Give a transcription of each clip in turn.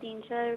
3-4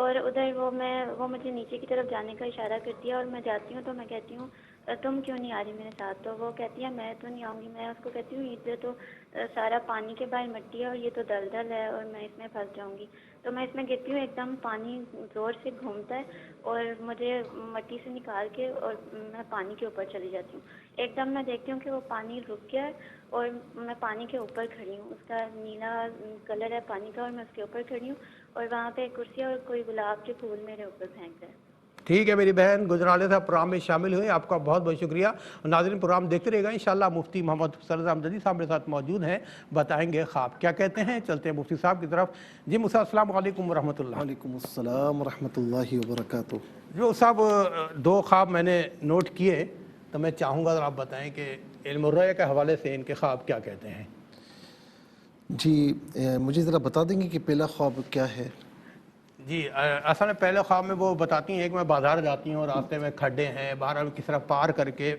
اور ادھر وہ مجھے نیچے کی طرف جانے کا اشارہ کرتی ہے اور میں جاتی ہوں تو میں کہتی ہوں تم کیوں نہیں آ رہی میرے ساتھ؟ تو وہ کہتی ہے میں تو نہیں آؤں گی. میں اس کو کہتی ہوں ادھر تو سارا پانی کے باہر مٹی ہے اور یہ تو دلدل ہے اور میں اس میں پھنس جاؤں گی. تو میں اس میں گرتی ہوں, ایک دم پانی زور سے گھومتا ہے اور مجھے مٹی سے نکال کے اور میں پانی کے اوپر چلی جاتی ہوں. ایک دم میں دیکھتی ہوں کہ وہ پانی رک گیا ہے اور میں پانی کے اوپر کھڑی ہوں, اس کا نیلا کلر ہے پانی کا اور میں اس کے اوپر کھڑی ہوں اور وہاں پہ ایک کرسی اور کوئی گلاب کے پھول میرے اوپر پھینک رہے ہیں. ٹھیک ہے میری بہن, گجرالے صاحب پروگرام میں شامل ہوئے, آپ کا بہت بہت شکریہ. ناظرین پروگرام دیکھتے رہے گا انشاءاللہ. مفتی محمد فیصل امجدی صاحب میرے ساتھ موجود ہیں, بتائیں گے خواب کیا کہتے ہیں. چلتے ہیں مفتی صاحب کی طرف. جی مفتی صاحب السلام علیکم ورحمۃ اللہ. وعلیکم السلام ورحمۃ اللہ وبرکاتہ. جو صاحب دو خواب میں نے نوٹ کیے تو میں چاہوں گا آپ بتائیں کہ علم الرؤیا کے حوالے سے ان کے خواب کیا کہتے ہیں. جی مجھے ذرا بتا دیں گے کہ پہلا خواب کیا ہے؟ جی اصل میں پہلے خواب میں وہ بتاتی ہیں کہ میں بازار جاتی ہوں, راستے میں کھڈے ہیں, باہر کس طرح پار کر کے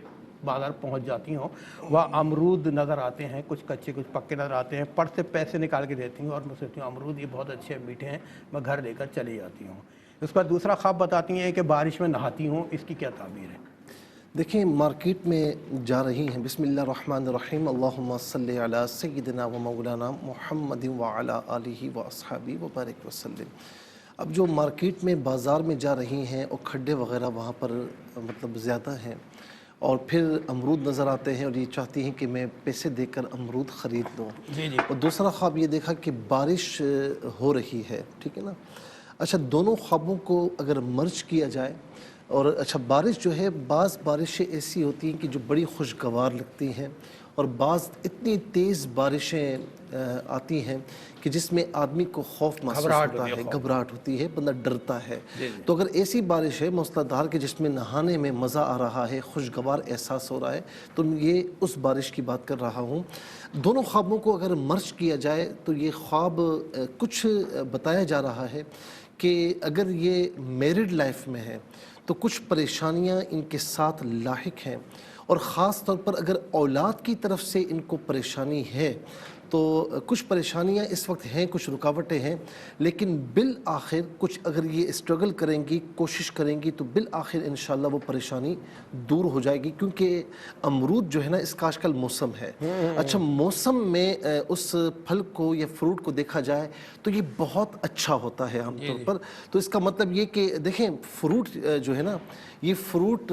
بازار پہنچ جاتی ہوں. وہ امرود نظر آتے ہیں, کچھ کچے کچھ پکے نظر آتے ہیں. پرس سے پیسے نکال کے دیتی ہوں اور میں سوچتی ہوں امرود یہ بہت اچھے میٹھے ہیں, میں گھر لے کر چلی جاتی ہوں. اس پر دوسرا خواب بتاتی ہیں کہ بارش میں نہاتی ہوں, اس کی کیا تعبیر ہے؟ دیکھیں مارکیٹ میں جا رہی ہیں, بسم اللہ الرحمن الرحیم, اللہم صلی علی سیدنا و مولانا محمد وعلی آلہ و اصحابہ وبارک وسلم. اب جو مارکیٹ میں بازار میں جا رہی ہیں اور کھڈے وغیرہ وہاں پر مطلب زیادہ ہیں اور پھر امرود نظر آتے ہیں اور یہ چاہتی ہیں کہ میں پیسے دے کر امرود خرید لوں. جی جی. اور دوسرا خواب یہ دیکھا کہ بارش ہو رہی ہے, ٹھیک ہے نا. اچھا دونوں خوابوں کو اگر مرج کیا جائے, اور اچھا بارش جو ہے, بعض بارشیں ایسی ہوتی ہیں کہ جو بڑی خوشگوار لگتی ہیں اور بعض اتنی تیز بارشیں آتی ہیں کہ جس میں آدمی کو خوف محسوس ہوتا ہے, گھبراہٹ ہوتی ہے, بندہ ڈرتا ہے. تو اگر ایسی بارش ہے موسلادھار کہ جس میں نہانے میں مزہ آ رہا ہے, خوشگوار احساس ہو رہا ہے, تو یہ اس بارش کی بات کر رہا ہوں. دونوں خوابوں کو اگر مرج کیا جائے تو یہ خواب کچھ بتایا جا رہا ہے کہ اگر یہ میرڈ لائف میں ہے تو کچھ پریشانیاں ان کے ساتھ لاحق ہیں, اور خاص طور پر اگر اولاد کی طرف سے ان کو پریشانی ہے تو کچھ پریشانیاں اس وقت ہیں, کچھ رکاوٹیں ہیں, لیکن بالآخر کچھ اگر یہ اسٹرگل کریں گی, کوشش کریں گی, تو بالآخر انشاءاللہ وہ پریشانی دور ہو جائے گی. کیونکہ امرود جو ہے نا اس کا آج کل موسم ہے. اچھا موسم میں اس پھل کو یا فروٹ کو دیکھا جائے تو یہ بہت اچھا ہوتا ہے عام طور پر. تو اس کا مطلب یہ کہ دیکھیں فروٹ جو ہے نا, یہ فروٹ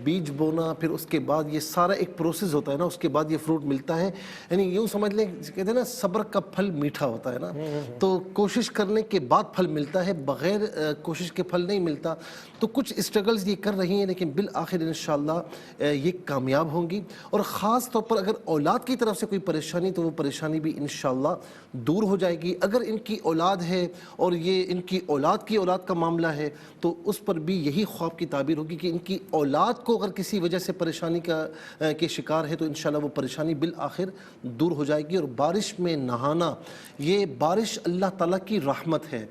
بیج بونا, پھر اس کے بعد یہ سارا ایک پروسیس ہوتا ہے نا, اس کے بعد یہ فروٹ ملتا ہے. یعنی یوں سمجھ لیں, کہتے ہیں نا صبر کا پھل میٹھا ہوتا ہے نا, تو کوشش کرنے کے بعد پھل ملتا ہے, بغیر کوشش کے پھل نہیں ملتا. تو کچھ اسٹرگلز یہ کر رہی ہیں لیکن بالآخر انشاءاللہ یہ کامیاب ہوں گی. اور خاص طور پر اگر اولاد کی طرف سے کوئی پریشانی تو وہ پریشانی بھی انشاءاللہ دور ہو جائے گی. اگر ان کی اولاد ہے اور یہ ان کی اولاد کا معاملہ ہے تو اس پر بھی یہی خواب کی تعبیر ہوگی کہ ان کی اولاد کو اگر کسی وجہ سے پریشانی کے شکار ہے تو انشاءاللہ وہ پریشانی بالآخر دور ہو جائے گی. اور بارش میں نہانا, یہ بارش اللہ تعالیٰ کی رحمت ہے.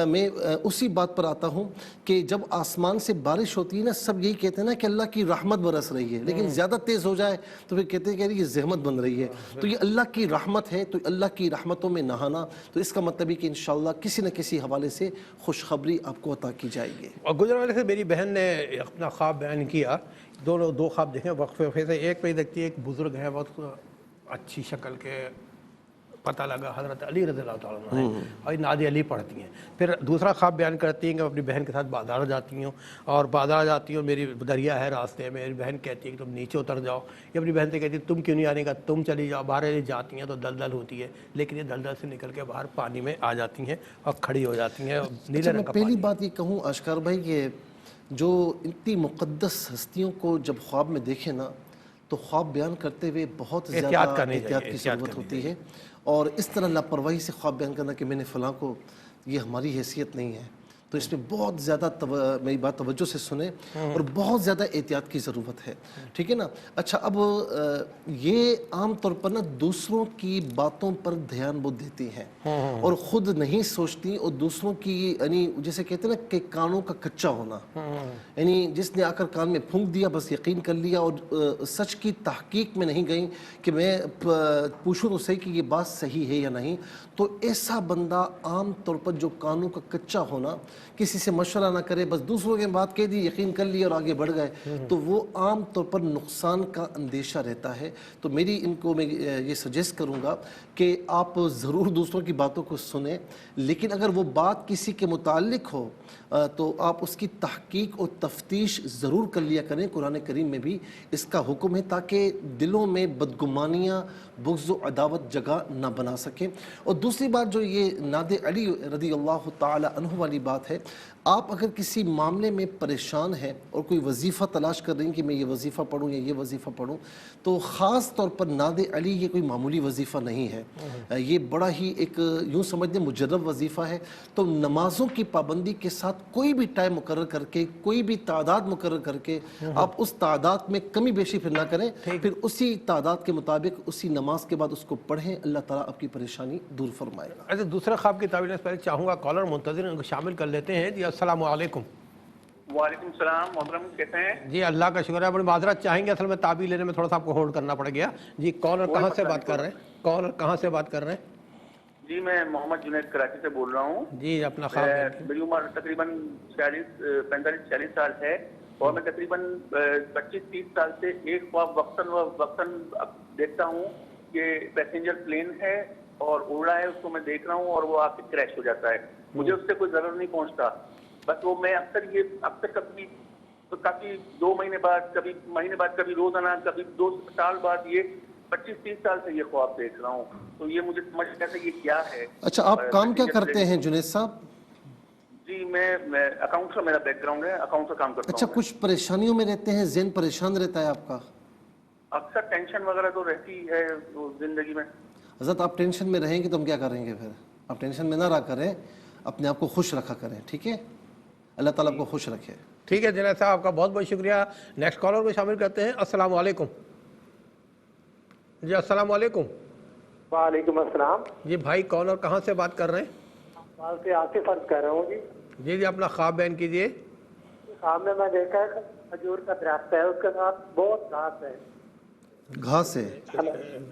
میں اسی بات پر آتا ہوں کہ جب آسمان سے بارش ہوتی ہے نا, سب یہی کہتے ہیں نا کہ اللہ کی رحمت برس رہی ہے, لیکن زیادہ تیز ہو جائے تو پھر کہتے ہیں کہ یہ زحمت بن رہی ہے. تو یہ اللہ کی رحمت ہے, تو اللہ کی رحمتوں میں نہانا, تو اس کا مطلب ہے کہ انشاءاللہ کسی نہ کسی حوالے سے خوشخبری آپ کو عطا کی جائے گی. اور گزرنے سے میری بہن نے اپنا خواب بیان کیا, دو خواب دیکھیں وقفے سے. ایک پہ دیکھتی ہے ایک بزرگ ہے بہت اچھی شکل کے, پتہ لگا حضرت علی رضی اللہ تعالیٰ عنہ ہیں, اور نعت علی پڑھتی ہیں. پھر دوسرا خواب بیان کرتی ہیں کہ اپنی بہن کے ساتھ بازار جاتی ہوں, اور بازار جاتی ہوں میری دریا ہے راستے میں, میری بہن کہتی ہے کہ تم نیچے اتر جاؤ. یہ اپنی بہن سے کہتی ہے تم کیوں نہیں آنے کا, تم چلی جاؤ. باہر جاتی ہیں تو دلدل ہوتی ہے, لیکن یہ دلدل سے نکل کے باہر پانی میں آ جاتی ہیں اور کھڑی ہو جاتی ہیں. اچھا میں پہلی بات یہ کہوں آشکار بھائی, کہ جو اتنی مقدس ہستیوں کو جب خواب میں دیکھیں نا تو خواب بیان کرتے ہوئے بہت زیادہ احتیاط کی ضرورت ہوتی ہے. اور اس طرح لاپرواہی سے خواب بیان کرنا کہ میں نے فلاں کو, یہ ہماری حیثیت نہیں ہے. تو اس میں بہت زیادہ میری بات توجہ سے سنیں, اور بہت زیادہ احتیاط کی ضرورت ہے, ٹھیک ہے نا. اچھا اب یہ عام طور پر نا دوسروں کی باتوں پر دھیان وہ دیتی ہیں اور خود نہیں سوچتی, اور دوسروں کی یعنی جیسے کہتے ہیں نا کہ کانوں کا کچا ہونا, یعنی جس نے آ کر کان میں پھونک دیا بس یقین کر لیا, اور سچ کی تحقیق میں نہیں گئی کہ میں پوچھوں تو صحیح کہ یہ بات صحیح ہے یا نہیں. تو ایسا بندہ عام طور پر جو کانوں کا کچا ہونا, کسی سے مشورہ نہ کرے, بس دوسروں کی بات کہہ دی, یقین کر لیا اور آگے بڑھ گئے, تو وہ عام طور پر نقصان کا اندیشہ رہتا ہے. تو میری ان کو میں یہ سجیسٹ کروں گا کہ آپ ضرور دوسروں کی باتوں کو سنیں, لیکن اگر وہ بات کسی کے متعلق ہو تو آپ اس کی تحقیق اور تفتیش ضرور کر لیا کریں. قرآن کریم میں بھی اس کا حکم ہے تاکہ دلوں میں بدگمانیاں, بغض و عداوت جگہ نہ بنا سکیں. اور دوسری بات جو یہ ناد علی رضی اللہ تعالی عنہ والی بات ہے, آپ اگر کسی معاملے میں پریشان ہیں اور کوئی وظیفہ تلاش کر رہے ہیں کہ میں یہ وظیفہ پڑھوں یا یہ وظیفہ پڑھوں, تو خاص طور پر ناد علی یہ کوئی معمولی وظیفہ نہیں ہے, یہ بڑا ہی ایک یوں سمجھ لیں مجرب وظیفہ ہے. تو نمازوں کی پابندی کے ساتھ کوئی بھی ٹائم مقرر کر کے, کوئی بھی تعداد مقرر کر کے, آپ اس تعداد میں کمی بیشی پھر نہ کریں, پھر اسی تعداد کے مطابق اسی نماز کے بعد اس کو پڑھیں. اللہ تعالیٰ آپ کی پریشانی دور فرمائے گا. اچھا, دوسرا خواب کی تعبیر سے پہلے چاہوں گا کالر منتظر ان کو شامل کر لیتے ہیں. جی السلام علیکم. وعلیکم السلام محترم, کیسے ہیں؟ جی اللہ کا شکر ہے. بڑی معذرت چاہیں گے, اصل میں تعبیر لینے میں تھوڑا سا آپ کو ہولڈ کرنا پڑ گیا. جی کالر کہاں سے بات کر رہے ہیں؟ کالر کہاں سے بات کر رہے ہیں؟ جی میں محمد جنید کراچی سے بول رہا ہوں. جی اپنا خواب. میری عمر تقریباً 45-46 سال ہے اور میں تقریباً 25-30 سال سے ایک خواب وقتاً دیکھتا ہوں کہ پیسنجر پلین ہے اور اڑ رہا ہے, اس کو میں دیکھ رہا ہوں اور وہ آ کے کریش ہو جاتا ہے. مجھے اس سے کوئی ضرر نہیں پہنچتا, بس وہ میں اکثر کبھی 2 مہینے بعد, کبھی مہینے بعد, کبھی روزانہ, کبھی 2 سال بعد, یہ 25-30 سال سے یہ خواب دیکھ رہا ہوں. تو یہ مجھے سمجھ نہیں آتا یہ کیا ہے. اچھا, آپ کام کیا کرتے ہیں جنید صاحب؟ جی میں اکاؤنٹ کا میرا بیک گراؤنڈ ہے, اکاؤنٹ کا کام کرتا ہوں. اچھا, کچھ پریشانیوں میں رہتے ہیں, ذہن پریشان رہتا ہے آپ کا؟ اکثر ٹینشن وغیرہ تو رہتی ہے زندگی میں. حضرت آپ ٹینشن میں رہیں گے تو ہم کیا کریں گے؟ پھر آپ ٹینشن میں نہ رہا کریں, اپنے آپ کو خوش رکھا کریں, ٹھیک ہے؟ اللہ تعالیٰ آپ کو خوش رکھے. ٹھیک ہے جنید صاحب, آپ کا بہت بہت شکریہ. نیکسٹ کالر کو شامل کرتے ہیں. السلام علیکم. جی السلام علیکم. وعلیکم السلام. جی بھائی کون اور کہاں سے بات کر رہے ہیں؟ سال سے آصف عرض کر رہا ہوں. جی جی اپنا خواب بیان کیجیے. خواب میں دیکھا ہے کھجور کا درخت ہے, اس کے ساتھ بہت گھاس ہے. گھاس ہے؟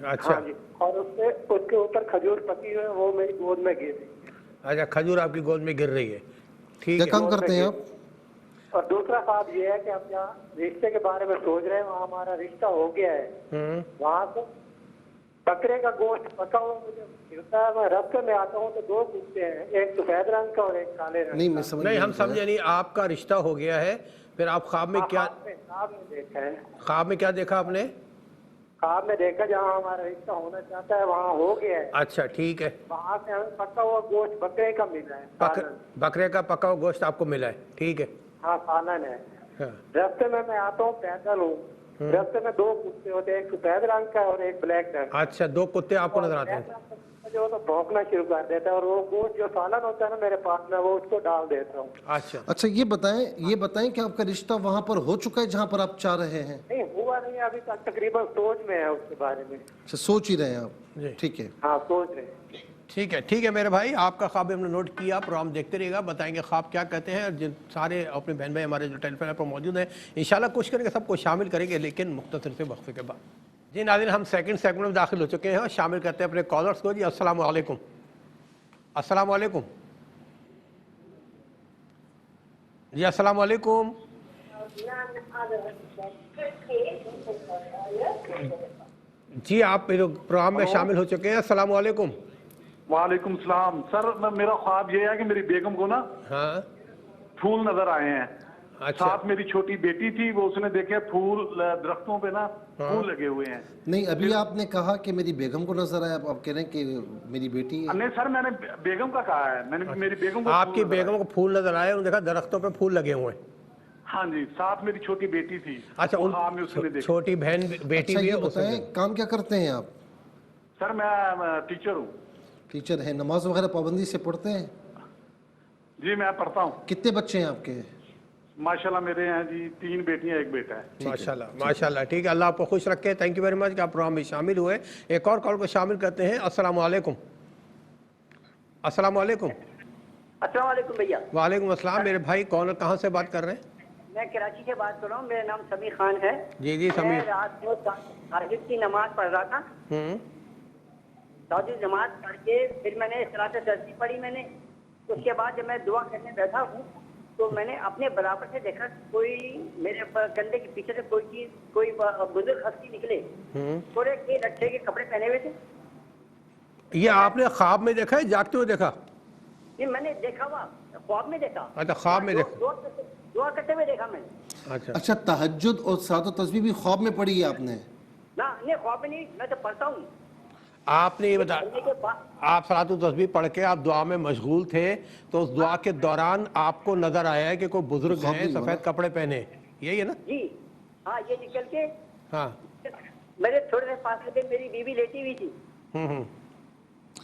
اچھا. ہاں جی, اور اس کے اوپر کھجور پکی ہوئی ہے, وہ میری گود میں گر رہی ہے. اچھا, کھجور آپ کی گود میں گر رہی ہے. ٹھیک کیا ہے. کام کرتے ہیں آپ؟ اور دوسرا خواب یہ ہے کہ ہم جہاں رشتے کے بارے میں سوچ رہے ہیں وہاں ہمارا رشتہ ہو گیا ہے, وہاں سے بکرے کا گوشت پکا ہوا مجھے ملتا ہے. میں رستے میں آتا ہوں تو 2 کتے ہیں, ایک سفید رنگ کا اور ایک کالے رنگ کا. نہیں ہم سمجھے نہیں, آپ کا رشتہ ہو گیا ہے, پھر آپ خواب میں کیا؟ خواب میں دیکھا ہے. خواب میں کیا دیکھا آپ نے؟ خواب میں دیکھا جہاں ہمارا رشتہ ہونا چاہتا ہے وہاں ہو گیا ہے. اچھا ٹھیک ہے. وہاں سے ہمیں پکا ہوا گوشت بکرے کا ملا ہے. بکرے کا پکا ہوا گوشت آپ کو ملا ہے. ٹھیک ہے. ہاں سالن ہے. رستے میں آتا ہوں, پیدل ہوں. رستے میں 2 کتے ہوتے ہیں, ایک سفید رنگ کا اور ایک بلیک رنگ. اچھا, 2 کتے آپ کو نظر آتے ہیں. جو تو بھونکنا شروع کر دیتا ہے اور وہ گوشت جو سالن ہوتا ہے نا میرے پاس میں, وہ اس کو ڈال دیتا ہوں. اچھا, یہ بتائیں کہ آپ کا رشتہ وہاں پر ہو چکا ہے جہاں پر آپ چاہ رہے ہیں؟ نہیں ہوا نہیں ابھی تک, تقریباً سوچ میں ہے اس کے بارے میں. اچھا, سوچ ہی رہے ہیں آپ. ٹھیک ہے. ہاں سوچ رہے ہیں. ٹھیک ہے میرے بھائی, آپ کا خواب ہم نے نوٹ کیا. پروگرام دیکھتے رہیے گا, بتائیں گے خواب کیا کہتے ہیں. جن سارے اپنے بہن بھائی ہمارے جو ٹیلی فون پر موجود ہیں, انشاءاللہ کوشش کریں گے سب کو شامل کریں گے, لیکن مختصر سے وقفے کے بعد. جی ناظرین, ہم سیکنڈ سیگمنٹ میں داخل ہو چکے ہیں اور شامل کرتے ہیں اپنے کالرز کو. جی السلام علیکم. السلام علیکم. جی السلام علیکم. جی آپ پروگرام میں شامل ہو چکے ہیں. السلام علیکم. وعلیکم السلام. سر میرا خواب یہ ہے کہ میری بیگم کو نا پھول نظر آئے ہیں. ساتھ میری چھوٹی بیٹی تھی, وہ اس نے دیکھے پھول درختوں پہ نا پھول لگے ہوئے ہیں. نہیں, ابھی آپ نے کہا کہ میری بیگم کو نظر آیا, آپ کہہ رہے ہیں کہ میری بیٹی ہے. نہیں سر, میں نے بیگم کا کہا ہے, میں نے میری بیگم کو. آپ کی بیگم کو پھول نظر آئے, انہوں نے دیکھا درختوں پہ پھول لگے ہوئے ہیں. ہاں جی, ساتھ میری چھوٹی بیٹی تھی. اچھا, چھوٹی بہن بیٹی بھی ہے. بتائیں کام کیا کرتے ہیں آپ؟ سر میں ٹیچر ہوں. ٹیچر ہیں, نماز وغیرہ پابندی سے پڑھتے ہیں؟ جی میں پڑھتا ہوں. کتنے بچے ہیں آپ کے؟ ماشاءاللہ میرے ہیں جی 3 بیٹیاں 1 بیٹا ہے. ماشاءاللہ. ٹھیک ہے, اللہ آپ کو خوش رکھے. تھینک یو ویری مچ کہ آپ پروگرام میں شامل ہوئے. ایک اور کال کو شامل کرتے ہیں. السلام علیکم. السلام علیکم. السلام علیکم بھیا. وعلیکم السلام. میرے بھائی کون اور کہاں سے بات کر رہے ہیں؟ میں کراچی سے بات کر رہا ہوں, میرا نام سمیع خان ہے. جی سمیع. میں رات کو تہجد کی نماز پڑھ رہا تھا. تہجد نماز پڑھ کے پھر میں نے صلاۃ تسبیح پڑھی. میں نے اس کے بعد جب میں دعا کرنے بیٹھا ہوں تو میں نے اپنے برابر سے دیکھا کوئی میرے کندھے کے پیچھے سے کوئی چیز کوئی بزرگ ہستی نکلے تھوڑے کے لٹھے کے کپڑے پہنے ہوئے تھے. یہ آپ نے خواب میں دیکھا ہے جاگتے ہوئے دیکھا؟ یہ میں نے دیکھا ہوا خواب میں دیکھا. اچھا خواب میں دیکھا. دعا کرتے ہوئے دیکھا میں نے. اچھا تہجد اور صلاۃ و تسبیح بھی خواب میں پڑھی ہے آپ نے؟ نہ نہیں خواب میں نہیں, میں تو پڑھتا ہوں. آپ نے یہ بتایا آپ صلاۃ و تسبیح پڑھ کے آپ دعا میں مشغول تھے تو اس دعا کے دوران آپ کو نظر آیا ہے کہ کوئی بزرگ ہیں سفید کپڑے پہنے, یہی ہے نا؟ جی ہاں, یہ نکل کے ہاں میرے تھوڑے سے فاصلے پہ میری بیوی لیٹی ہوئی تھی.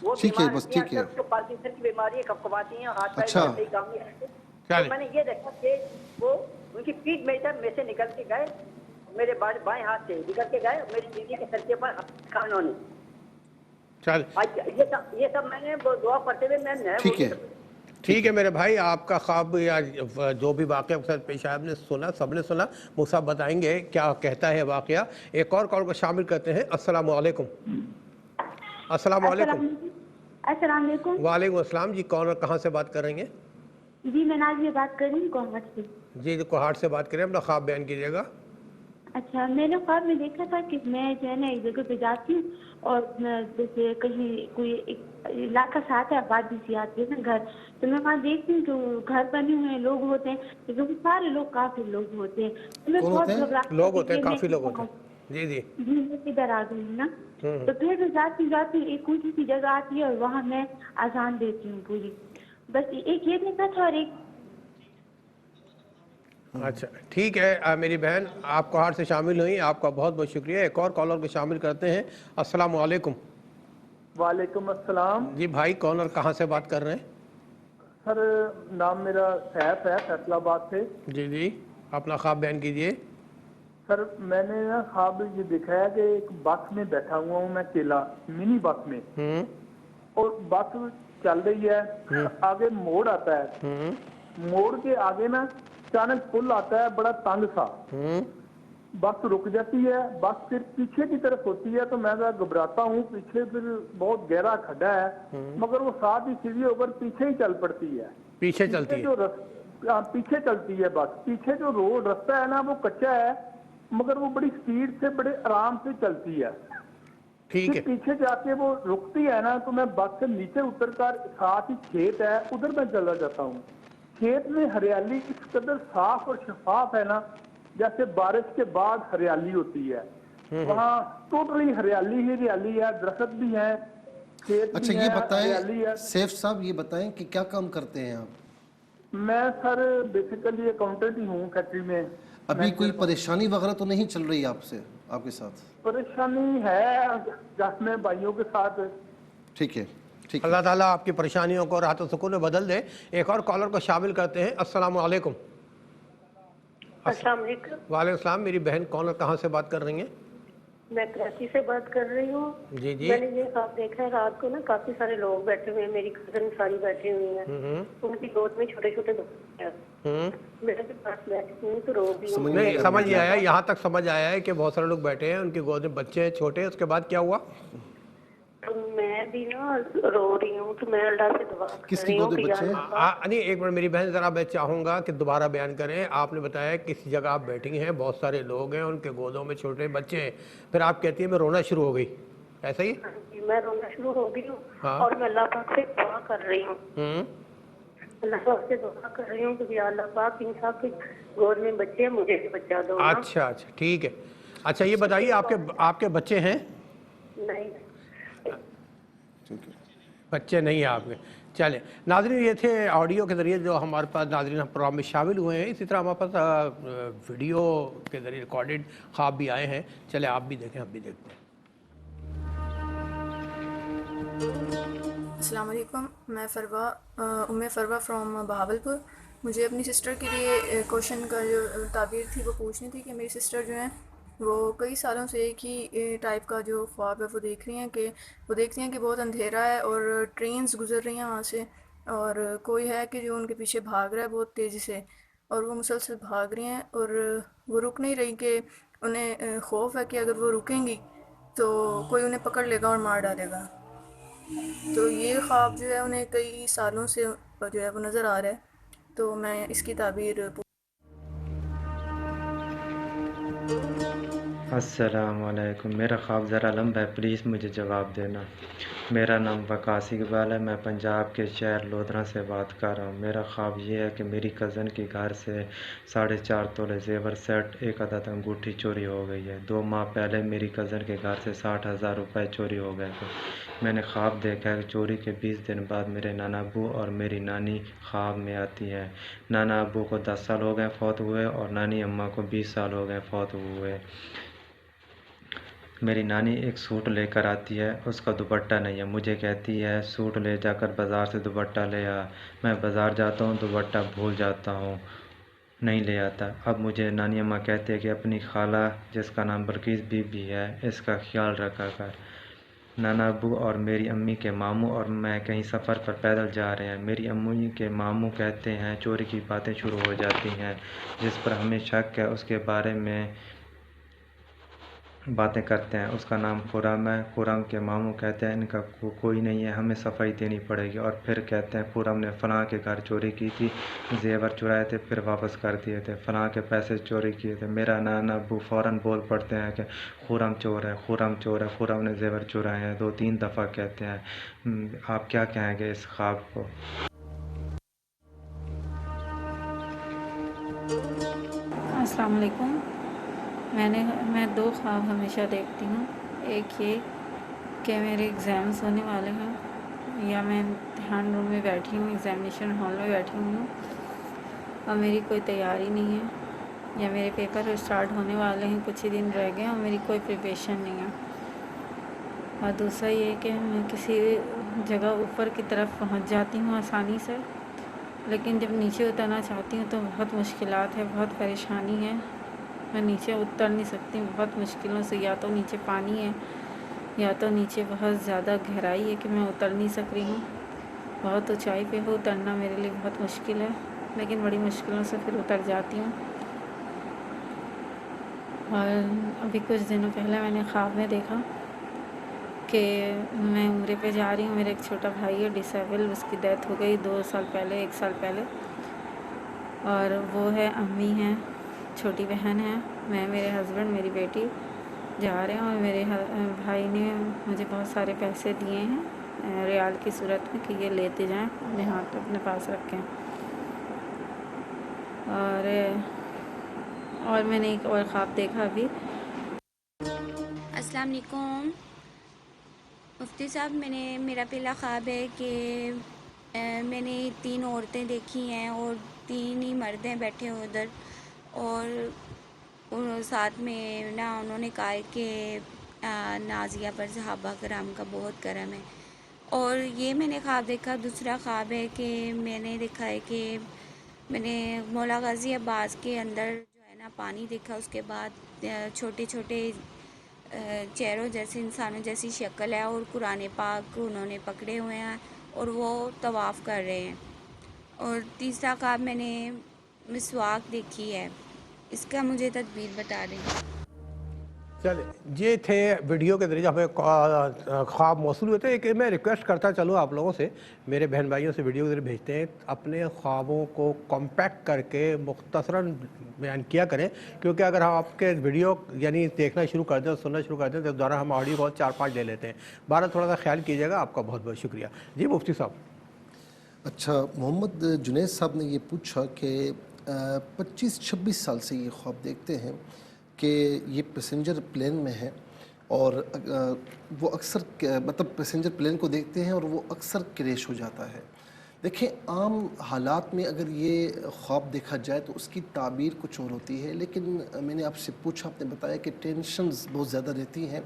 وہ ٹھیک ہے بس ٹھیک ہے. پارکنسن کی بیماری ہے, کپکپاتی ہیں, ہاتھ پیر اچھا. صحیح کام نہیں کرتے. تو میں نے یہ دیکھا کہ وہ ان کی پیٹھ میں سے نکل کے گئے, میرے بائیں ہاتھ سے نکل کے گئے, میری بیوی کے سر کے پر رکھا انہوں نے. یہ سب میں نے دعا پڑھتے ہوئے میں ٹھیک ہے ٹھیک ہے میرے بھائی, آپ کا خواب یا جو بھی واقعہ پیش آیا آپ نے سنا, سب نے سنا, وہ سب بتائیں گے کیا کہتا ہے واقعہ. ایک اور کال کو شامل کرتے ہیں. السلام علیکم. السلام علیکم. السلام علیکم. وعلیکم السلام. جی کون اور کہاں سے بات کر رہی ہیں؟ جی میں نازیہ بات کر رہی ہوں کوہاٹ سے. جی کوہاٹ سے بات کریں, اپنا خواب بیان کیجیے گا. اچھا, میں نے خواب میں دیکھا تھا کہ میں جو ہے نا ایک جگہ پہ جاتی ہوں اور جیسے کہیں کوئی علاقہ سے آتا ہے, آبادی سی آتی ہے نا گھر, تو میں وہاں دیکھتی ہوں جو گھر بنے ہوئے ہیں, لوگ ہوتے ہیں, لیکن وہ سارے لوگ کافی لوگ ہوتے ہیں. تو میں بہت گھبراہٹ لوگ ہوتے ہیں, کافی لوگ ہوتے ہیں. جی جی جی میں ادھر آ گئی ہوں نا, تو پھر میں جاتی ایک اونچی سی جگہ آتی ہے اور وہاں میں اذان دیتی ہوں پوری. بس ایک یہ دیکھا تھا اور ایک. اچھا ٹھیک ہے میری بہن, آپ کوہاٹ سے شامل ہوئی, آپ کا بہت بہت شکریہ. ایک اور کالر کو شامل کرتے ہیں. السلام علیکم. وعلیکم السلام. جی بھائی کون اور کہاں سے بات کر رہے ہیں؟ سر نام میرا سیف ہے, فیصل آباد سے. جی جی اپنا خواب بیان کیجیے. سر میں نے نا خواب یہ دیکھا ہے کہ ایک بس میں بیٹھا ہوا ہوں میں اکیلا, منی بس میں, اور بس چل رہی ہے, آگے موڑ آتا ہے, موڑ کے آگے نا اچانک پل آتا ہے بڑا تنگ سا, بس رک جاتی ہے, بس پھر پیچھے کی طرف ہوتی ہے, تو میں گھبراتا ہوں, پیچھے پھر بہت گہرا کھڈا ہے, مگر وہ ساتھ ہی سیدھی ہو کر پیچھے ہی چل پڑتی ہے. پیچھے چلتی ہے, پیچھے چلتی ہے بس. پیچھے جو روڈ رستہ ہے نا وہ کچا ہے, مگر وہ بڑی سپیڈ سے بڑے آرام سے چلتی ہے. ٹھیک ہے. پیچھے جا کے وہ رکتی ہے نا, تو میں بس سے نیچے اتر کر, ساتھ ہی کھیت ہے ادھر میں چلا جاتا ہوں. کھیت میں ہریالی اس قدر صاف اور شفاف ہے نا, جیسے بارش کے بعد ہریالی ہوتی ہے. وہاں ٹوٹلی ہریالی ہی ہریالی ہے, درخت بھی ہیں, کھیت اچھا بھی یہ ہے, بتائیں ہریالی ہے. سیف صاحب یہ بتائیں کہ کیا کام کرتے ہیں آپ؟ میں سر بیسیکلی اکاؤنٹنٹ ہی ہوں فیکٹری میں. ابھی کوئی پریشانی وغیرہ تو نہیں چل رہی آپ سے, آپ کے ساتھ؟ پریشانی ہے اپنے بھائیوں کے ساتھ. ٹھیک ہے ٹھیک ہے. اللہ تعالیٰ آپ کی پریشانیوں کو راحت و سکون میں بدل دے. ایک اور کالر کو شامل کرتے ہیں. السلام علیکم. السلام علیکم. وعلیکم السلام. میری بہن کون اور کہاں سے بات کر رہی ہیں؟ میں کراچی سے بات کر رہی ہوں. جی جی. میں نے یہ خواب دیکھا ہے, رات کو نا کافی سارے لوگ بیٹھے ہوئے ہیں, میری کزن ساری بیٹھی ہوئی ہیں, ان کی گود میں چھوٹے چھوٹے بچے ہیں, میرے کے پاس بیٹھی ہوں تو رو بھی ہوں. نہیں سمجھ نہیں آیا, یہاں تک سمجھ آیا ہے کہ بہت سارے لوگ بیٹھے ہیں, ان کی گود میں بچے ہیں چھوٹے. اس کے بعد کیا ہوا؟ تو میں بھی نا رو رہی ہوں, تو میں اللہ سے دعا کر رہی ہوں کہ یا اللہ. نہیں ایک منٹ میری بہن, ذرا میں چاہوں گا کہ دوبارہ بیان کریں. آپ نے بتایا کسی جگہ آپ بیٹھی ہیں, بہت سارے لوگ ہیں, ان کے گودوں میں چھوٹے بچے ہیں, پھر آپ کہتی ہیں میں رونا شروع ہو گئی, ایسا ہی؟ میں رونا شروع ہو گئی ہوں اور میں اللہ پاک سے دعا کر رہی ہوں. اللہ پاک سے دعا کر رہی ہوں کہ یا اللہ پاک ان سب کے گود میں بچے ہیں, مجھے بھی بچہ دو. اچھا اچھا ٹھیک ہے. اچھا یہ بتائیے آپ کے بچے ہیں؟ نہیں بچے نہیں ہیں آپ کے. چلیں ناظرین, یہ تھے آڈیو کے ذریعے جو ہمارے پاس ناظرین پروگرام میں شامل ہوئے ہیں. اسی طرح ہمارے پاس ویڈیو کے ذریعے ریکارڈڈ خواب بھی آئے ہیں. چلیں آپ بھی دیکھیں, ہم بھی دیکھتے ہیں. السلام علیکم. میں فروہ فرام بہاولپور. مجھے اپنی سسٹر کے لیے کوشچن کا جو تعبیر تھی وہ پوچھنی تھی کہ میری سسٹر جو ہیں وہ کئی سالوں سے ایک ہی ٹائپ کا جو خواب ہے وہ دیکھ رہی ہیں کہ وہ دیکھتی ہیں کہ بہت اندھیرا ہے اور ٹرینز گزر رہی ہیں وہاں سے, اور کوئی ہے کہ جو ان کے پیچھے بھاگ رہا ہے بہت تیزی سے, اور وہ مسلسل بھاگ رہی ہیں اور وہ رک نہیں رہی, کہ انہیں خوف ہے کہ اگر وہ رکیں گی تو کوئی انہیں پکڑ لے گا اور مار ڈالے گا. تو یہ خواب جو ہے انہیں کئی سالوں سے جو ہے وہ نظر آ رہا ہے، تو میں اس کی تعبیر السلام علیکم. میرا خواب ذرا لمبا ہے، پلیز مجھے جواب دینا. میرا نام وقاص اقبال ہے، میں پنجاب کے شہر لودھرا سے بات کر رہا ہوں. میرا خواب یہ ہے کہ میری کزن کے گھر سے 4.5 تولے زیور سیٹ، 1 عدد انگوٹھی چوری ہو گئی ہے. 2 ماہ پہلے میری کزن کے گھر سے 60,000 روپے چوری ہو گئے تھے. میں نے خواب دیکھا ہے کہ چوری کے 20 دن بعد میرے نانا ابو اور میری نانی خواب میں آتی ہیں. نانا ابو کو 10 سال ہو گئے فوت ہوئے اور نانی اماں کو 20 سال ہو گئے فوت ہوئے. میری نانی ایک سوٹ لے کر آتی ہے، اس کا دوپٹہ نہیں ہے. مجھے کہتی ہے سوٹ لے جا کر بازار سے دوپٹہ لے آ. میں بازار جاتا ہوں، دوپٹہ بھول جاتا ہوں، نہیں لے آتا. اب مجھے نانی اماں کہتے ہیں کہ اپنی خالہ جس کا نام بلقیس بی بی ہے اس کا خیال رکھا کر. نانا ابو اور میری امی کے ماموں اور میں کہیں سفر پر پیدل جا رہے ہیں. میری امی کے ماموں کہتے ہیں چوری کی باتیں شروع ہو جاتی ہیں. جس پر ہمیں شک ہے اس کے بارے میں باتیں کرتے ہیں. اس کا نام خرم ہے. خرم کے ماموں کہتے ہیں ان کا کوئی نہیں ہے، ہمیں صفائی دینی پڑے گی. اور پھر کہتے ہیں خرم نے فلاں کے گھر چوری کی تھی، زیور چرائے تھے پھر واپس کر دیے تھے، فلاں کے پیسے چوری کیے تھے. میرا نانا ابو فوراً بول پڑتے ہیں کہ خرم چور ہے، خرم چور ہے، خرم نے زیور چرائے ہیں. 2-3 دفعہ کہتے ہیں. آپ کیا کہیں گے اس خواب کو؟ السلام علیکم. میں 2 خواب ہمیشہ دیکھتی ہوں. ایک یہ کہ میرے ایگزامس ہونے والے ہیں یا میں امتحان روم میں بیٹھی ہوں، ایگزامینیشن ہال میں بیٹھی ہوں اور میری کوئی تیاری نہیں ہے، یا میرے پیپر اسٹارٹ ہونے والے ہیں، کچھ ہی دن رہ گئے اور میری کوئی پریپریشن نہیں ہے. اور دوسرا یہ کہ میں کسی جگہ اوپر کی طرف پہنچ جاتی ہوں آسانی سے، لیکن جب نیچے اترنا چاہتی ہوں تو بہت مشکلات ہے، بہت پریشانی ہے. میں نیچے اتر نہیں سکتی بہت مشکلوں سے. یا تو نیچے پانی ہے یا تو نیچے بہت زیادہ گہرائی ہے کہ میں اتر نہیں سک رہی ہوں. بہت اونچائی پہ ہو، اترنا میرے لیے بہت مشکل ہے، لیکن بڑی مشکلوں سے پھر اتر جاتی ہوں. اور ابھی کچھ دنوں پہلے میں نے خواب میں دیکھا کہ میں عمرے پہ جا رہی ہوں. میرا ایک چھوٹا بھائی ہے ڈسیبل، اس کی ڈیتھ ہو گئی 2 سال پہلے، 1 سال پہلے. اور وہ ہے، امی ہیں، چھوٹی بہن ہے، میں، میرے ہسبینڈ، میری بیٹی جا رہے ہیں. اور میرے بھائی نے مجھے بہت سارے پیسے دیے ہیں ریال کی صورت میں کہ یہ لیتے جائیں، اپنے ہاتھ اپنے پاس رکھیں. اور میں نے ایک اور خواب دیکھا ابھی. السلام علیکم مفتی صاحب. میرا پہلا خواب ہے کہ میں نے 3 عورتیں دیکھی ہیں اور 3 ہی مرد ہیں بیٹھے ہوئے ادھر، اور ساتھ میں نا انہوں نے کہا کہ نازیہ پر صحابہ کرام کا بہت کرم ہے. اور یہ میں نے خواب دیکھا. دوسرا خواب ہے کہ میں نے دیکھا ہے کہ میں نے مولا غازی عباس کے اندر جو ہے نا پانی دیکھا، اس کے بعد چھوٹے چھوٹے چہروں جیسے انسانوں جیسی شکل ہے اور قرآن پاک انہوں نے پکڑے ہوئے ہیں اور وہ طواف کر رہے ہیں. اور تیسرا خواب میں نے مسواک دیکھی ہے. اس کا مجھے تدبیر بتا دیں. چلے یہ تھے ویڈیو کے ذریعے ہمیں خواب موصول ہوئے تھے. ایک میں ریکویسٹ کرتا چلوں آپ لوگوں سے، میرے بہن بھائیوں سے ویڈیو کے ذریعے بھیجتے ہیں، اپنے خوابوں کو کمپیکٹ کر کے مختصراً بیان کیا کریں، کیونکہ اگر ہم آپ کے ویڈیو یعنی دیکھنا شروع کر دیں، سننا شروع کر دیں تو دوبارہ ہم آڈیو بہت 4-5 لے لیتے ہیں. بارہ تھوڑا سا خیال کیجیے گا. آپ کا بہت بہت شکریہ. جی مفتی صاحب. اچھا، محمد جنید صاحب نے یہ پوچھا کہ 25-26 سال سے یہ خواب دیکھتے ہیں کہ یہ پیسنجر پلین میں ہے اور وہ اکثر مطلب پیسنجر پلین کو دیکھتے ہیں اور وہ اکثر کریش ہو جاتا ہے. دیکھیں، عام حالات میں اگر یہ خواب دیکھا جائے تو اس کی تعبیر کچھ اور ہوتی ہے، لیکن میں نے آپ سے پوچھا، آپ نے بتایا کہ ٹینشنز بہت زیادہ رہتی ہیں.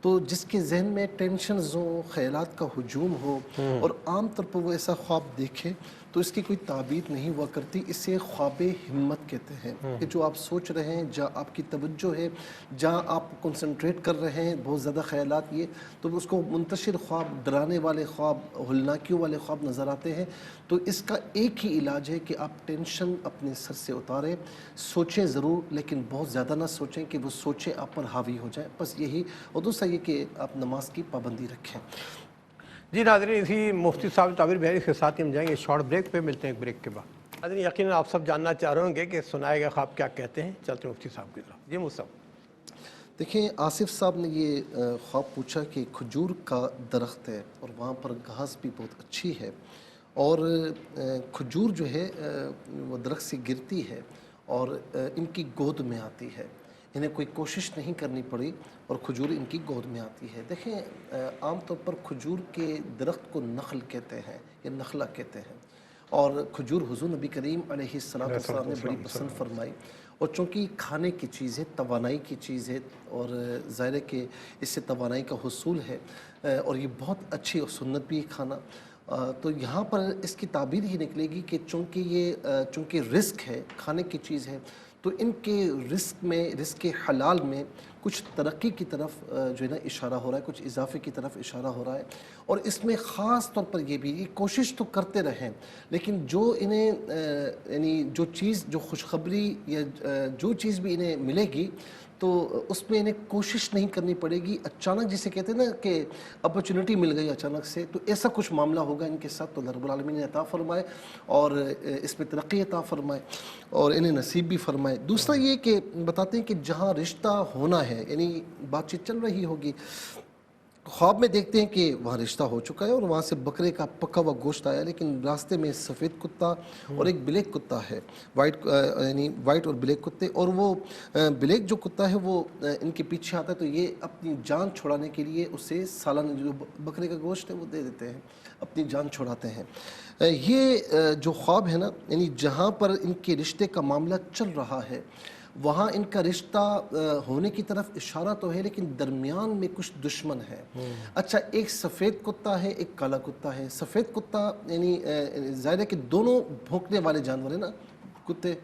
تو جس کے ذہن میں ٹینشنز ہوں، خیالات کا ہجوم ہو اور عام طور پر وہ ایسا خواب دیکھے تو اس کی کوئی تعبیر نہیں ہوا کرتی. اسے خواب ہمت کہتے ہیں کہ جو آپ سوچ رہے ہیں، جہاں آپ کی توجہ ہے، جہاں آپ کنسنٹریٹ کر رہے ہیں، بہت زیادہ خیالات، یہ تو اس کو منتشر خواب، ڈرانے والے خواب، ہولناکیوں والے خواب نظر آتے ہیں. تو اس کا ایک ہی علاج ہے کہ آپ ٹینشن اپنے سر سے اتاریں، سوچیں ضرور لیکن بہت زیادہ نہ سوچیں کہ وہ سوچیں آپ پر حاوی ہو جائیں. بس یہی. اور دوسرا یہ کہ آپ نماز کی پابندی رکھیں. جی ناظرین، اسی مفتی صاحب تعبیر بیان کے ساتھ ہی ہم جائیں گے شارٹ بریک پہ، ملتے ہیں ایک بریک کے بعد۔ ناظرین یقیناً آپ سب جاننا چاہ رہے ہوں گے کہ سنائے گا خواب کیا کہتے ہیں، چلتے ہیں مفتی صاحب کی طرف۔ جی مفتی صاحب۔ دیکھیں آصف صاحب نے یہ خواب پوچھا کہ کھجور کا درخت ہے اور وہاں پر گھاس بھی بہت اچھی ہے، اور کھجور جو ہے وہ درخت سے گرتی ہے اور ان کی گود میں آتی ہے، انہیں کوئی کوشش نہیں کرنی پڑی اور کھجور ان کی گود میں آتی ہے۔ دیکھیں عام طور پر کھجور کے درخت کو نخل کہتے ہیں یا نخلہ کہتے ہیں، اور کھجور حضور نبی کریم علیہ السلام نے بڑی پسند فرمائی، اور چونکہ کھانے کی چیز ہے، توانائی کی چیز ہے، اور ظاہر ہے کہ اس سے توانائی کا حصول ہے، اور یہ بہت اچھی اور سنت بھی ہے کھانا، تو یہاں پر اس کی تعبیر ہی نکلے گی کہ چونکہ رزق ہے، کھانے کی چیز ہے، تو ان کے رزق حلال میں کچھ ترقی کی طرف جو ہے نا اشارہ ہو رہا ہے، کچھ اضافے کی طرف اشارہ ہو رہا ہے، اور اس میں خاص طور پر یہ بھی یہ کوشش تو کرتے رہیں، لیکن جو انہیں یعنی جو خوشخبری یا جو چیز بھی انہیں ملے گی تو اس میں انہیں کوشش نہیں کرنی پڑے گی، اچانک جسے کہتے ہیں نا کہ اپرچونٹی مل گئی اچانک سے، تو ایسا کچھ معاملہ ہوگا ان کے ساتھ، تو اللہ رب العالمین نے عطا فرمائے اور اس میں ترقی عطا فرمائے اور انہیں نصیب بھی فرمائے۔ دوسرا یہ کہ بتاتے ہیں کہ جہاں رشتہ ہونا ہے، یعنی بات چیت چل رہی ہوگی، خواب میں دیکھتے ہیں کہ وہاں رشتہ ہو چکا ہے اور وہاں سے بکرے کا پکا ہوا گوشت آیا، لیکن راستے میں سفید کتا اور ایک بلیک کتا ہے، یعنی وائٹ اور بلیک کتے، اور وہ بلیک جو کتا ہے وہ ان کے پیچھے آتا ہے، تو یہ اپنی جان چھڑانے کے لیے اسے سالن جو بکرے کا گوشت ہے وہ دے دیتے ہیں، اپنی جان چھڑاتے ہیں۔ یہ جو خواب ہے نا، یعنی جہاں پر ان کے رشتے کا معاملہ چل رہا ہے وہاں ان کا رشتہ ہونے کی طرف اشارہ تو ہے، لیکن درمیان میں کچھ دشمن ہے۔ اچھا، ایک سفید کتا ہے، ایک کالا کتا ہے۔ سفید کتا یعنی ظاہر ہے کہ دونوں بھونکنے والے جانور ہیں نا، کتے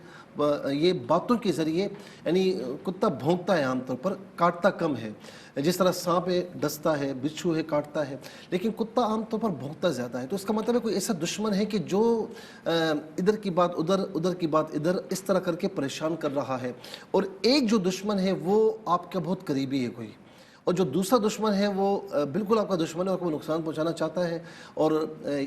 یہ باتوں کے ذریعے، یعنی کتا بھونکتا ہے عام طور پر، کاٹتا کم ہے، جس طرح سانپ ہے ڈستا ہے، بچھو ہے کاٹتا ہے، لیکن کتا عام طور پر بھونکتا زیادہ ہے، تو اس کا مطلب ہے کوئی ایسا دشمن ہے کہ جو ادھر کی بات ادھر، ادھر کی بات ادھر، اس طرح کر کے پریشان کر رہا ہے، اور ایک جو دشمن ہے وہ آپ کا بہت قریبی ہے کوئی، اور جو دوسرا دشمن ہے وہ بالکل آپ کا دشمن ہے، اور کو نقصان پہنچانا چاہتا ہے، اور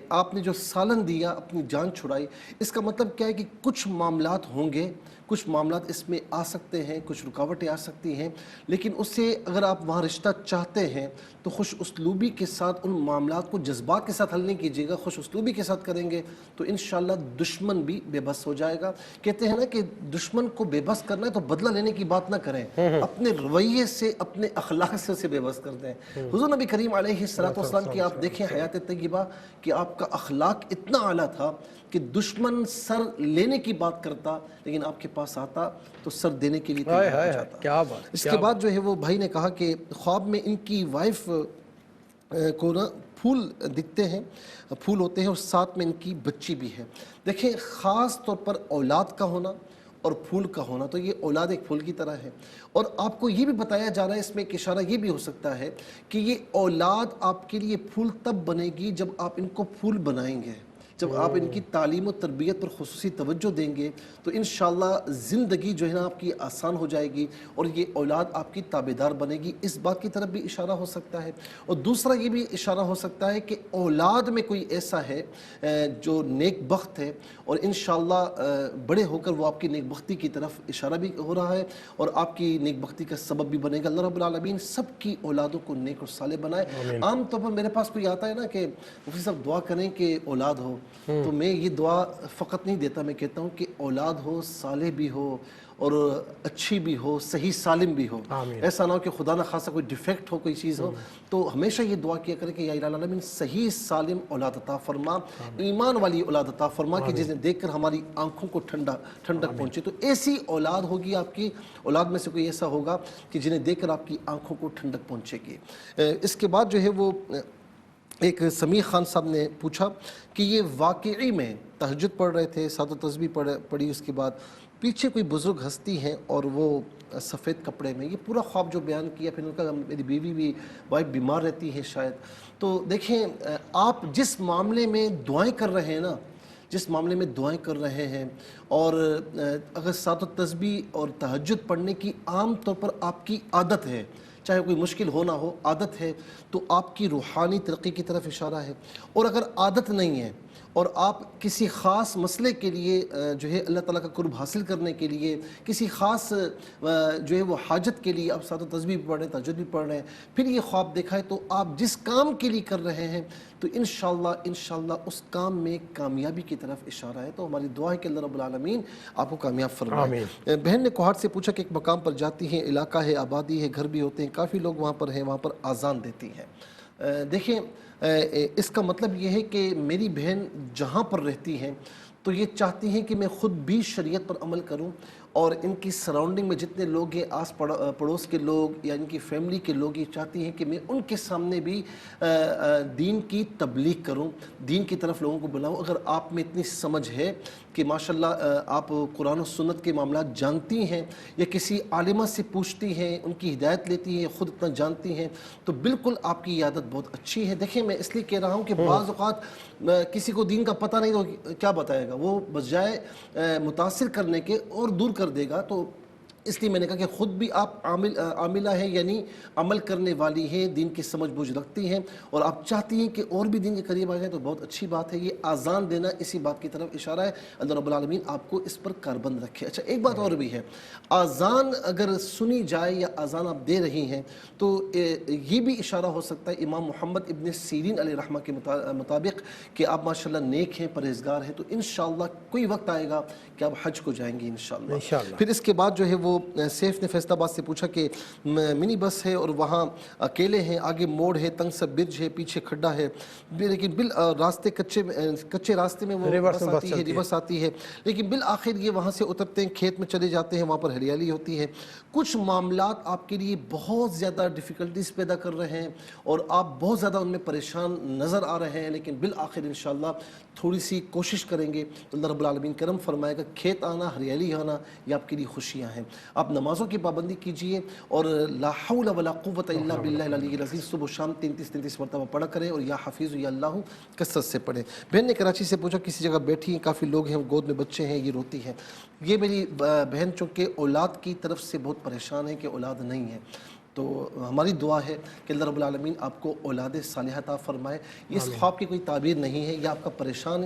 آپ نے جو سالن دیا، اپنی جان چھڑائی، اس کا مطلب کیا ہے کہ کچھ معاملات ہوں گے، کچھ معاملات اس میں آ سکتے ہیں، کچھ رکاوٹیں آ سکتی ہیں، لیکن اس سے اگر آپ وہاں رشتہ چاہتے ہیں تو خوش اسلوبی کے ساتھ ان معاملات کو جذبات کے ساتھ حل نہیں کیجیے گا، خوش اسلوبی کے ساتھ کریں گے تو انشاءاللہ دشمن بھی بے بس ہو جائے گا۔ کہتے ہیں نا کہ دشمن کو بے بس کرنا ہے تو بدلہ لینے کی بات نہ کریں، اپنے رویے سے، اپنے اخلاق سے اسے بے بس کر دیں۔ حضور نبی کریم علیہ السلام کی آپ دیکھیں حیات طیبہ کہ آپ کا اخلاق اتنا اعلیٰ تھا کہ دشمن سر لینے کی بات کرتا لیکن آپ کے پاس آتا تو سر دینے کے لیے تیار ہو جاتا۔ کیا بات۔ اس کے بعد جو ہے وہ بھائی نے کہا کہ خواب میں ان کی وائف کو نا پھول دکھتے ہیں، پھول ہوتے ہیں، اور ساتھ میں ان کی بچی بھی ہے۔ دیکھیں خاص طور پر اولاد کا ہونا اور پھول کا ہونا، تو یہ اولاد ایک پھول کی طرح ہے، اور آپ کو یہ بھی بتایا جا رہا ہے، اس میں ایک اشارہ یہ بھی ہو سکتا ہے کہ یہ اولاد آپ کے لیے پھول تب بنے گی جب آپ ان کو پھول بنائیں گے، جب آپ ان کی تعلیم و تربیت پر خصوصی توجہ دیں گے تو انشاءاللہ زندگی جو ہے نا آپ کی آسان ہو جائے گی، اور یہ اولاد آپ کی تابعدار بنے گی، اس بات کی طرف بھی اشارہ ہو سکتا ہے۔ اور دوسرا یہ بھی اشارہ ہو سکتا ہے کہ اولاد میں کوئی ایسا ہے جو نیک بخت ہے، اور انشاءاللہ بڑے ہو کر وہ آپ کی نیک بختی کی طرف اشارہ بھی ہو رہا ہے، اور آپ کی نیک بختی کا سبب بھی بنے گا۔ اللہ رب العالمین سب کی اولادوں کو نیک اور صالح بنائے۔ عام طور پر میرے پاس کوئی آتا ہے نا کہ مفتی صاحب دعا کریں کہ اولاد ہو، تو میں یہ دعا فقط نہیں دیتا، میں کہتا ہوں کہ اولاد ہو، صالح بھی ہو اور اچھی بھی ہو، صحیح سالم بھی ہو، ایسا نہ ہو کہ خدا نہ خاصا کوئی ڈیفیکٹ ہو، کوئی چیز ہو، تو ہمیشہ یہ دعا کیا کرے کہ یا الہ العالمین صحیح سالم اولاد عطا فرما، ایمان والی اولاد عطا فرما کہ جسے دیکھ کر ہماری آنکھوں کو ٹھنڈک پہنچے۔ تو ایسی اولاد ہوگی، آپ کی اولاد میں سے کوئی ایسا ہوگا کہ جنہیں دیکھ کر آپ کی آنکھوں کو ٹھنڈک پہنچے گی۔ اس کے بعد جو ہے وہ ایک سمیع خان صاحب نے پوچھا کہ یہ واقعی میں تہجد پڑھ رہے تھے، سات و تسبیح پڑھی، اس کے بعد پیچھے کوئی بزرگ ہستی ہیں اور وہ سفید کپڑے میں، یہ پورا خواب جو بیان کیا، پھر ان کا میری بیوی بھی وائف بیمار رہتی ہے شاید، تو دیکھیں آپ جس معاملے میں دعائیں کر رہے ہیں نا، جس معاملے میں دعائیں کر رہے ہیں، اور اگر سات التسبیح اور تہجد پڑھنے کی عام طور پر آپ کی عادت ہے، چاہے کوئی مشکل ہو نہ ہو، عادت ہے، تو آپ کی روحانی ترقی کی طرف اشارہ ہے۔ اور اگر عادت نہیں ہے اور آپ کسی خاص مسئلے کے لیے جو ہے اللہ تعالیٰ کا قرب حاصل کرنے کے لیے، کسی خاص جو ہے وہ حاجت کے لیے آپ سات التسبیح بھی پڑھ رہے ہیں، تہجد بھی پڑھ رہے ہیں، پھر یہ خواب دیکھا ہے، تو آپ جس کام کے لیے کر رہے ہیں تو انشاءاللہ اس کام میں کامیابی کی طرف اشارہ ہے۔ تو ہماری دعا ہے کہ اللہ رب العالمین آپ کو کامیاب فرمائے۔ بہن نے کوہاٹ سے پوچھا کہ ایک مقام پر جاتی ہیں، علاقہ ہے، آبادی ہے، گھر بھی ہوتے ہیں، کافی لوگ وہاں پر ہیں، وہاں پر اذان دیتی ہیں۔ دیکھیں اس کا مطلب یہ ہے کہ میری بہن جہاں پر رہتی ہیں تو یہ چاہتی ہیں کہ میں خود بھی شریعت پر عمل کروں، اور ان کی سراؤنڈنگ میں جتنے لوگ ہیں، آس پڑوس کے لوگ یا ان کی فیملی کے لوگ، یہ چاہتی ہیں کہ میں ان کے سامنے بھی دین کی تبلیغ کروں، دین کی طرف لوگوں کو بلاؤں۔ اگر آپ میں اتنی سمجھ ہے کہ ماشاءاللہ آپ قرآن و سنت کے معاملات جانتی ہیں، یا کسی عالمہ سے پوچھتی ہیں، ان کی ہدایت لیتی ہیں، خود اتنا جانتی ہیں، تو بالکل آپ کی یہ عادت بہت اچھی ہے۔ دیکھیں میں اس لیے کہہ رہا ہوں کہ بعض اوقات کسی کو دین کا پتہ نہیں تو کیا بتائے گا، وہ بجائے متاثر کرنے کے اور دور کر دے گا۔ تو اس لیے میں نے کہا کہ خود بھی آپ عاملہ ہے، یعنی عمل کرنے والی ہے، دین کی سمجھ بوجھ رکھتی ہیں، اور آپ چاہتی ہیں کہ اور بھی دین کے قریب آ جائیں، تو بہت اچھی بات ہے۔ یہ اذان دینا اسی بات کی طرف اشارہ ہے۔ اللہ رب العالمین آپ کو اس پر کاربند رکھے۔ اچھا ایک بات اور بھی ہے، اذان اگر سنی جائے یا اذان آپ دے رہی ہیں تو یہ بھی اشارہ ہو سکتا ہے امام محمد ابن سیرین علیہ رحمہ کے مطابق کہ آپ ماشاءاللہ نیک ہیں، پرہیزگار ہیں، تو انشاءاللہ کوئی وقت آئے گا کہ آپ حج کو جائیں گے انشاءاللہ۔ پھر اس کے بعد جو ہے وہ سیف نے فیصل آباد سے پوچھا کہ منی بس ہے اور وہاں اکیلے ہیں، آگے موڑ ہے، تنگ سا برج ہے، پیچھے کھڈا ہے، لیکن راستے کچے راستے میں وہ ریورس آتی ہے، لیکن بالآخر یہ وہاں سے اترتے ہیں، کھیت میں چلے جاتے ہیں، وہاں پر ہریالی ہوتی ہے۔ کچھ معاملات آپ کے لیے بہت زیادہ ڈیفیکلٹیز پیدا کر رہے ہیں اور آپ بہت زیادہ ان میں پریشان نظر آ رہے ہیں، لیکن بالآخر انشاءاللہ تھوڑی سی کوشش کریں گے تو اللہ رب العالمین کرم فرمائے گا۔ کھیت آنا، ہریالی آنا، یہ آپ کے لیے خوشیاں ہیں۔ آپ نمازوں کی پابندی کیجئے اور لا حول ولا قوت الا باللہ العلی العظیم صبح و شام 33 مرتبہ پڑھا کریں، اور یا حفیظ یا اللہ کثرت سے پڑھیں۔ بہن نے کراچی سے پوچھا کسی جگہ بیٹھی ہیں، کافی لوگ ہیں، گود میں بچے ہیں، یہ روتی ہیں۔ یہ میری بہن چونکہ اولاد کی طرف سے بہت پریشان ہے کہ اولاد نہیں ہے، تو ہماری دعا ہے کہ اللہ رب العالمین آپ کو اولاد صالحہ عطا فرمائے۔ یہ اس خواب کی کوئی تعبیر نہیں ہے، یہ آپ کا پریشان،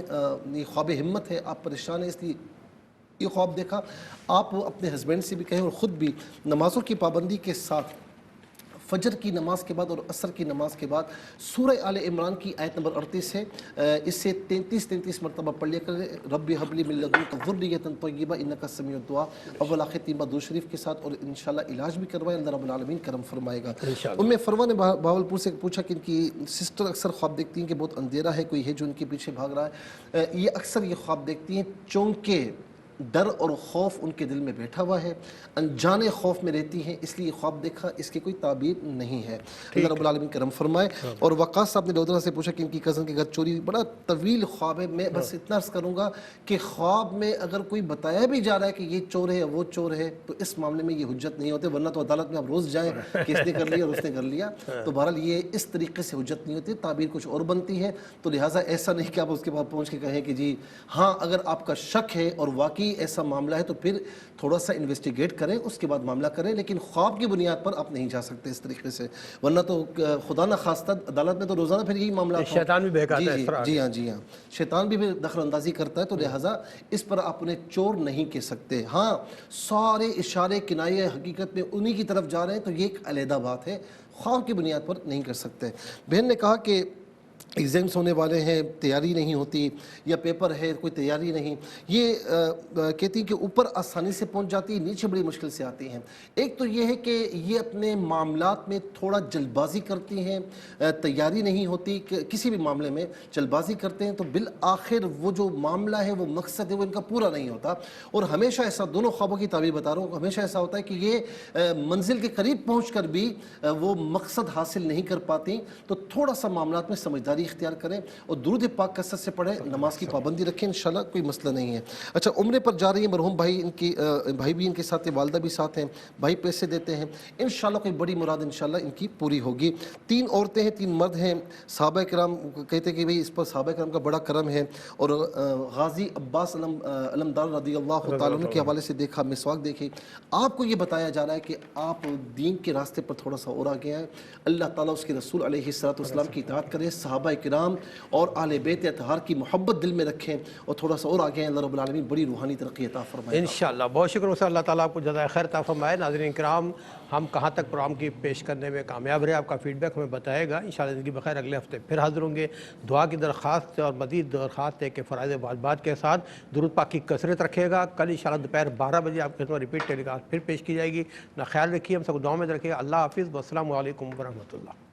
یہ خواب ہمت ہے، آپ پریشان ہیں اس لیے یہ خواب دیکھا۔ آپ اپنے ہسبینڈ سے بھی کہیں اور خود بھی نمازوں کی پابندی کے ساتھ فجر کی نماز کے بعد اور عصر کی نماز کے بعد سورہ آل عمران کی آیت نمبر 38 ہے، اس سے 33 مرتبہ پڑھ لیا کریں، رب ہب لی من لدنک ذریۃ طیبہ انک سمیع الدعاء، اول آخر تین بار درود شریف کے ساتھ، اور انشاءاللہ علاج بھی کروائیں، اللہ رب العالمین کرم فرمائے گا۔ فروا نے بہاولپور سے پوچھا کہ ان کی سسٹر اکثر خواب دیکھتی ہیں کہ بہت اندھیرا ہے، کوئی ہے جو ان کے پیچھے بھاگ رہا ہے۔ یہ اکثر یہ خواب دیکھتی ہیں چونکہ ڈر اور خوف ان کے دل میں بیٹھا ہوا ہے، انجانے خوف میں رہتی ہیں، اس لیے خواب دیکھا، اس کی کوئی تعبیر نہیں ہے۔ اللہ رب العالمین کرم فرمائے۔ اور وقاص صاحب نے لودھرا سے پوچھا کہ ان کی کزن کے گھر چوری، بڑا طویل خواب ہے، میں بس اتنا عرض کروں گا کہ خواب میں اگر کوئی بتایا بھی جا رہا ہے کہ یہ چور ہے یا وہ چور ہے تو اس معاملے میں یہ حجت نہیں ہوتے، ورنہ تو عدالت میں آپ روز جائیں کہ اس نے کر لیا اور اس نے کر لیا، تو بہرحال یہ اس طریقے سے حجت نہیں ہوتی، تعبیر کچھ اور بنتی ہے۔ تو لہٰذا ایسا نہیں کہ آپ اس کے بعد پہنچ کے کہیں کہ جی ہاں، اگر آپ کا شک ہے اور واقعی ایسا معاملہ ہے تو پھر تھوڑا سا انویسٹیگیٹ کریں، اس کے بعد معاملہ کریں، لیکن خواب کی بنیاد پر آپ نہیں جا سکتے اس طریقے سے، ورنہ تو خدا نہ خواستہ عدالت میں تو روزانہ پھر یہی معاملہ شیطان بھی بہکاتا ہے، جی ہاں شیطان بھی دخل اندازی کرتا ہے، تو لہٰذا اس پر آپ انہیں چور نہیں کہہ سکتے۔ ہاں سارے اشارے کنائے حقیقت میں انہی کی طرف جا رہے ہیں تو یہ ایک علیحدہ بات ہے، خواب کی بنیاد پر نہیں کر سکتے۔ بہن نے کہا کہ ایگزامس ہونے والے ہیں، تیاری نہیں ہوتی، یا پیپر ہے کوئی تیاری نہیں، یہ کہتی ہیں کہ اوپر آسانی سے پہنچ جاتی ہے، نیچے بڑی مشکل سے آتی ہیں۔ ایک تو یہ ہے کہ یہ اپنے معاملات میں تھوڑا جلد بازی کرتی ہیں، تیاری نہیں ہوتی، کسی بھی معاملے میں جلد بازی کرتے ہیں تو بالآخر وہ جو معاملہ ہے، وہ مقصد ہے، وہ ان کا پورا نہیں ہوتا۔ اور ہمیشہ ایسا، دونوں خوابوں کی تعبیر بتا رہا ہوں، ہمیشہ ایسا ہوتا ہے کہ یہ منزل کے قریب پہنچ کر بھی وہ مقصد حاصل نہیں کر پاتی، تو تھوڑا سا معاملات میں سمجھداری تیاری اختیار کریں اور درود پاک کثرت سے پڑھیں, نماز کی پابندی رکھیں, انشاءاللہ کوئی مسئلہ نہیں ہے. اچھا عمرے پر جا رہی ہیں مرحوم بھائی, ان کی بھائی بھی ان کے ساتھ ہیں, والدہ بھی ساتھ ہیں, بھائی پیسے دیتے ہیں, انشاءاللہ کوئی بڑی مراد انشاءاللہ ان کی پوری ہوگی. 3 عورتیں ہیں 3 مرد ہیں. صحابہ کرام کہتے ہیں کہ بھئی اس پر صحابہ کرام کا بڑا کرم ہے. اور غازی عباس علمدار رضی اللہ تعالیٰ عنہ کے حوالے سے دیکھا, مسواک دیکھی. آپ کو یہ بتایا جا رہا ہے کہ آپ دین کے راستے پر تھوڑا سا اور آگے ہیں. اللہ تعالیٰ اس کے رسول علیہ السلام کی اطاعت کرے, صحابہ کرام اور اہل بیت اطہار کی محبت دل میں رکھیں اور تھوڑا سا اور آگے ہیں. اللہ رب العالمین بڑی روحانی ترقی عطا فرمائے انشاءاللہ. بہت شکر سے اللہ تعالیٰ آپ کو جزائے خیر عطا فرمائے. ناظرین کرام, ہم کہاں تک پروگرام کی پیش کرنے میں کامیاب رہے, آپ کا فیڈ بیک ہمیں بتائے گا. انشاءاللہ زندگی بخیر اگلے ہفتے پھر حاضر ہوں گے. دعا کی درخواست اور مزید درخواست ہے کہ فرائض واجبات کے ساتھ درود پاک کی کثرت رکھے گا. کل انشاءاللہ دوپہر 12 بجے آپ کے خدمت ریپیٹ ٹیلی کاسٹ پھر پیش کی جائے گی. اپنا خیال رکھیے, ہم سب کو دعا میں رکھیے. اللہ حافظ. والسلام علیکم ورحمۃ اللہ.